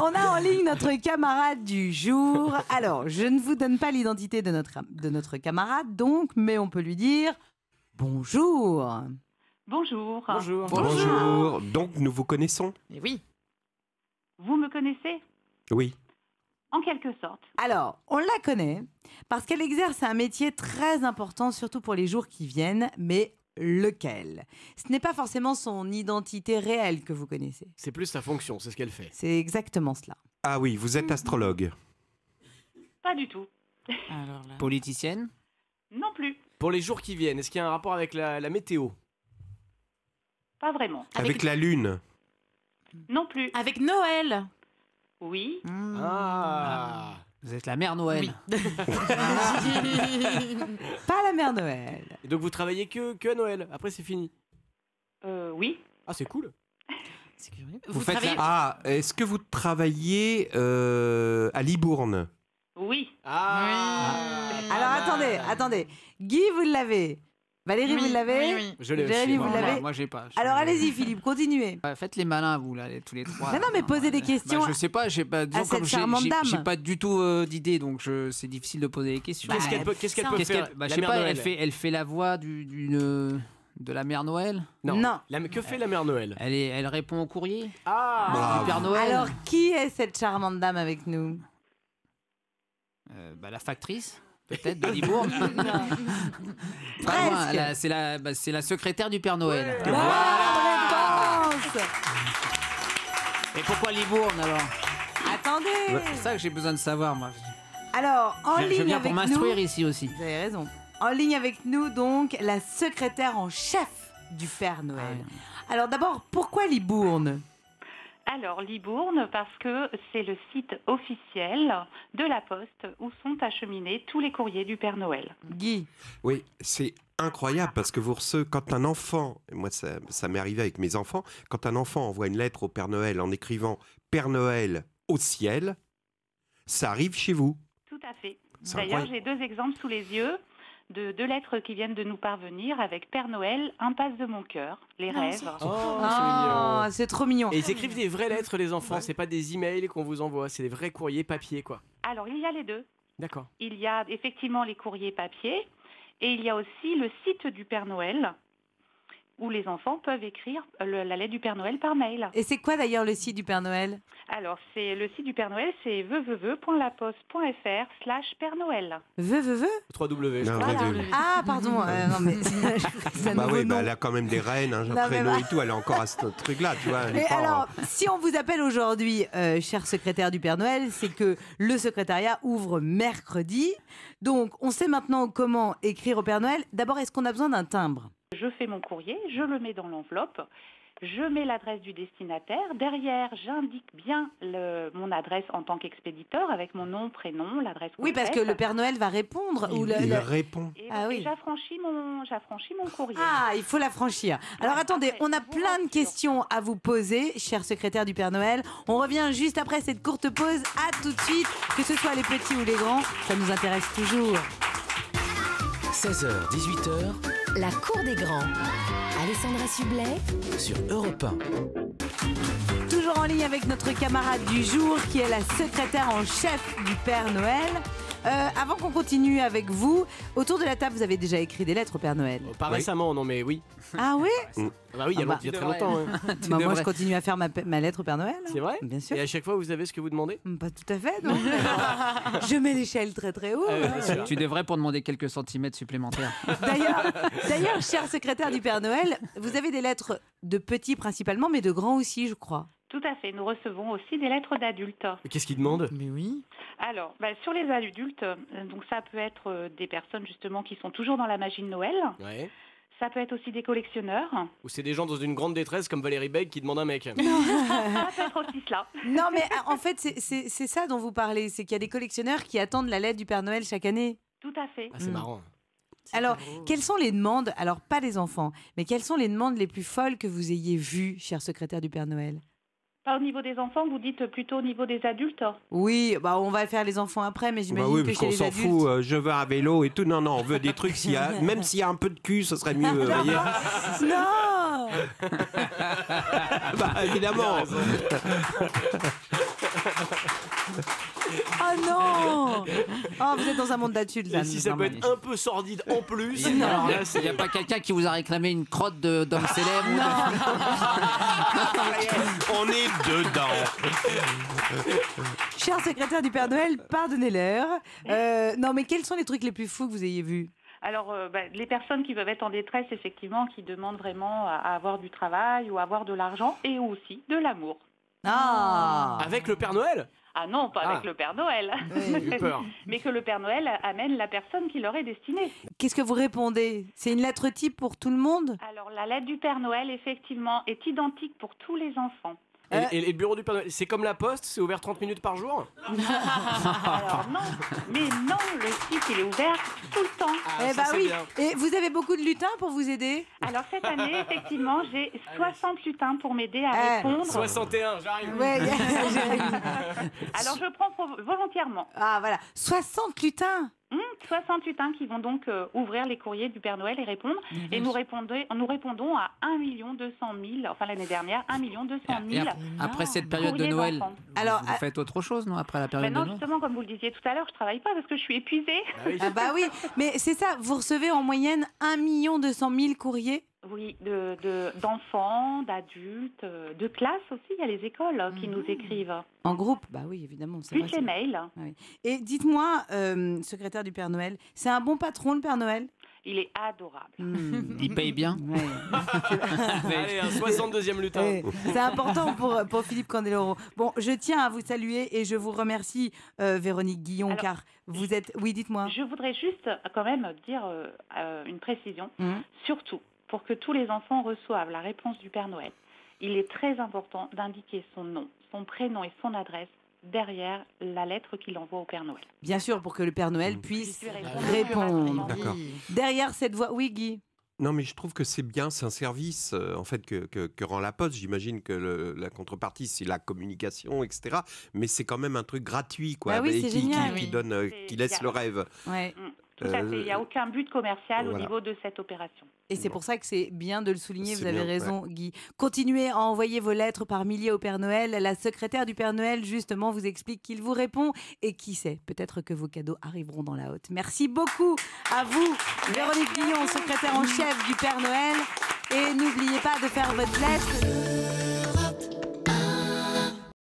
On a en ligne notre camarade du jour. Alors, je ne vous donne pas l'identité de notre camarade, donc, mais on peut lui dire bonjour. Bonjour. Bonjour. Bonjour. Donc, nous vous connaissons? Et oui. Vous me connaissez? Oui. En quelque sorte. Alors, on la connaît parce qu'elle exerce un métier très important, surtout pour les jours qui viennent, mais lequel? Ce n'est pas forcément son identité réelle que vous connaissez. C'est plus sa fonction, c'est ce qu'elle fait. C'est exactement cela. Ah oui, vous êtes astrologue. Pas du tout. Alors là... Politicienne? Non plus. Pour les jours qui viennent, est-ce qu'il y a un rapport avec la météo? Pas vraiment. Avec la lune. Non plus. Avec Noël. Oui. Ah. Vous êtes la mère Noël. Pas la mère Noël. Et donc vous travaillez que à Noël, après c'est fini? Oui. Ah, c'est cool. C'est curieux. Vous faites travaillez... Ah, est-ce que vous travaillez à Libourne? Oui. Ah. Alors attendez. Guy, vous l'avez. Valérie, vous l'avez. Oui. Je l'ai Jérémy, aussi. vous moi. l'avez. Moi, j'ai pas. Alors allez-y, Philippe, continuez. Faites les malins, vous, là, tous les trois. Non, mais posez des questions Je sais pas, j'ai pas, disons, cette comme charmante dame. j'ai pas du tout d'idée, donc c'est difficile de poser des questions. Qu'est-ce qu'elle peut faire? Je la sais mère pas, Noël elle fait la voix de la mère Noël. Non. Que fait la mère Noël? Elle répond au courrier Ah. du Père Noël. Alors qui est cette charmante dame avec nous? La factrice, peut-être, de Libourne. Pas Presque. loin, c'est la secrétaire du Père Noël. Ouais. Bonne réponse. Et pourquoi Libourne alors? Attendez. C'est ça que j'ai besoin de savoir, moi. Alors, en Je ligne viens avec pour nous... m'instruire ici aussi. Vous avez raison. En ligne avec nous, donc, la secrétaire en chef du Père Noël. Alors d'abord, pourquoi Libourne? Alors, Libourne, parce que c'est le site officiel de la Poste où sont acheminés tous les courriers du Père Noël. Guy. Oui, c'est incroyable parce que vous recevez, quand un enfant, et moi ça m'est arrivé avec mes enfants, quand un enfant envoie une lettre au Père Noël en écrivant Père Noël au ciel, ça arrive chez vous. Tout à fait. C'est D'ailleurs, incroyable. j'ai 2 exemples sous les yeux de 2 lettres qui viennent de nous parvenir avec Père Noël, impasse de mon cœur, les rêves. Oh, Oh, c'est trop mignon. Et ils écrivent des vraies lettres, les enfants, c'est pas des emails qu'on vous envoie, c'est des vrais courriers papier, quoi. Alors, il y a les 2. D'accord. Il y a effectivement les courriers papier et il y a aussi le site du Père Noël où les enfants peuvent écrire la lettre du Père Noël par mail. Et c'est quoi d'ailleurs le site du Père Noël? Alors, c'est le site du Père Noël, c'est www.laposte.fr/Père Noël. Veu 3W, je Non, crois. radio. Ah, pardon. Non, mais... c'est un Bah nouveau oui, nom. elle a quand même des reines, un Non, mais prénom bah- et tout, elle est encore à ce truc-là, tu vois. elle est Mais pas- alors, si on vous appelle aujourd'hui, cher secrétaire du Père Noël, c'est que le secrétariat ouvre mercredi. Donc, on sait maintenant comment écrire au Père Noël. D'abord, est-ce qu'on a besoin d'un timbre? Je fais mon courrier, je le mets dans l'enveloppe, je mets l'adresse du destinataire. Derrière, j'indique bien mon adresse en tant qu'expéditeur avec mon nom, prénom, l'adresse Oui, parce que complète. le Père Noël va répondre. Ou Il répond. Et, Ah oui. et j'affranchis mon courrier. Ah, il faut la franchir. Alors attendez, Après, on a je vous plein de rassure. questions à vous poser, cher secrétaire du Père Noël. On revient juste après cette courte pause. À tout de suite, que ce soit les petits ou les grands, ça nous intéresse toujours. 16h, 18h, La cour des grands. Alessandra Sublet. sur Europe 1. Toujours en ligne avec notre camarade du jour qui est la secrétaire en chef du Père Noël. Avant qu'on continue avec vous, autour de la table, vous avez déjà écrit des lettres au Père Noël. Pas récemment, non mais oui. Ah oui? Bah oui, il y a, Ah bah. il y a très longtemps. hein. Bah, moi, je continue à faire ma lettre au Père Noël. C'est vrai? Bien sûr. Et à chaque fois, vous avez ce que vous demandez? Pas tout à fait, non. Je mets l'échelle très très haut. bien sûr. Tu devrais pour demander quelques centimètres supplémentaires. D'ailleurs, cher secrétaire du Père Noël, vous avez des lettres de petits principalement, mais de grands aussi, je crois. Tout à fait. Nous recevons aussi des lettres d'adultes. Mais qu'est-ce qu'ils demandent? Mais oui. Alors, sur les adultes, donc ça peut être des personnes justement qui sont toujours dans la magie de Noël. Ouais. Ça peut être aussi des collectionneurs. Ou c'est des gens dans une grande détresse comme Valérie Beg qui demandent un mec. Ça peut être aussi cela. Non, mais en fait, c'est ça dont vous parlez. C'est qu'il y a des collectionneurs qui attendent la lettre du Père Noël chaque année. Tout à fait. Ah, c'est marrant. Alors, quelles sont les demandes, alors pas les enfants, mais quelles sont les demandes les plus folles que vous ayez vues, cher secrétaire du Père Noël? Pas au niveau des enfants, vous dites plutôt au niveau des adultes. Oui, bah on va faire les enfants après, mais Bah j'imagine oui, que parce chez qu'on les s'en adultes... fout, je veux un vélo et tout. Non, non, on veut des trucs, même s'il y a un peu de cul, ce serait mieux, vous voyez. Non. Bah évidemment. non. Oh, vous êtes dans un monde d'adultes. Et si ça peut être un peu sordide en plus, Il alors là, n'y a pas quelqu'un qui vous a réclamé une crotte d'homme célèbre ou On est dedans. Cher secrétaire du Père Noël, pardonnez-leur. Non, mais quels sont les trucs les plus fous que vous ayez vus? Alors, les personnes qui peuvent être en détresse, effectivement, qui demandent vraiment à avoir du travail ou à avoir de l'argent et aussi de l'amour. Ah. avec le Père Noël. Ah non, pas Ah. avec le Père Noël. J'ai eu peur. Mais que le Père Noël amène la personne qui leur est destinée. Qu'est-ce que vous répondez? C'est une lettre type pour tout le monde? Alors, la lettre du Père Noël, effectivement, est identique pour tous les enfants. Et le bureau du Père Noël, c'est comme la poste, c'est ouvert 30 minutes par jour? Alors non, mais non, le site, il est ouvert tout le temps. Eh ça, bah c'est oui. bien. Et vous avez beaucoup de lutins pour vous aider? Alors cette année, effectivement, j'ai 60 lutins pour m'aider à répondre. 61, j'arrive. Ouais. Alors je prends volontairement. Ah voilà, 60 lutins. 60 lutins qui vont donc ouvrir les courriers du Père Noël et répondre. Et nous répondons à 1 200 000, enfin l'année dernière, 1 200 Et 000 après cette période de courriers Noël, d'enfants. Alors, vous faites autre chose, non? Après la période Mais non, de Noël justement, comme vous le disiez tout à l'heure, je travaille pas parce que je suis épuisée. Ah bah oui, mais c'est ça, vous recevez en moyenne 1 200 000 courriers. Oui, d'enfants, d'adultes, de classes aussi. Il y a les écoles qui nous écrivent. En groupe? Bah oui, évidemment. C'est Plus vrai, les c'est- mails. Oui. Et dites-moi, secrétaire du Père Noël, c'est un bon patron le Père Noël? Il est adorable. Il paye bien. Ouais. Allez, un 62e lutin. Ouais, c'est important pour Philippe Candeloro. Bon, je tiens à vous saluer et je vous remercie, Véronique Guillon, Alors, car vous êtes... Oui, dites-moi. Je voudrais juste quand même dire une précision, surtout pour que tous les enfants reçoivent la réponse du Père Noël. Il est très important d'indiquer son nom, son prénom et son adresse derrière la lettre qu'il envoie au Père Noël. Bien sûr, pour que le Père Noël puisse Puisse répondre. D'accord. Derrière cette voix... Oui, Guy. Non, mais je trouve que c'est bien, c'est un service en fait que rend la Poste. J'imagine que la contrepartie, c'est la communication, etc. Mais c'est quand même un truc gratuit, quoi, Bah oui, et c'est qui génial. donne, qui laisse le rêve. Ouais. Tout à fait. Il n'y a aucun but commercial au voilà. niveau de cette opération. Et c'est pour ça que c'est bien de le souligner, vous C'est avez bien, raison, Guy. Continuez à envoyer vos lettres par milliers au Père Noël. La secrétaire du Père Noël, justement, vous explique qu'il vous répond. Et qui sait, peut-être que vos cadeaux arriveront dans la hotte. Merci beaucoup à vous, Véronique Guillon, secrétaire en chef du Père Noël. Et n'oubliez pas de faire votre lettre.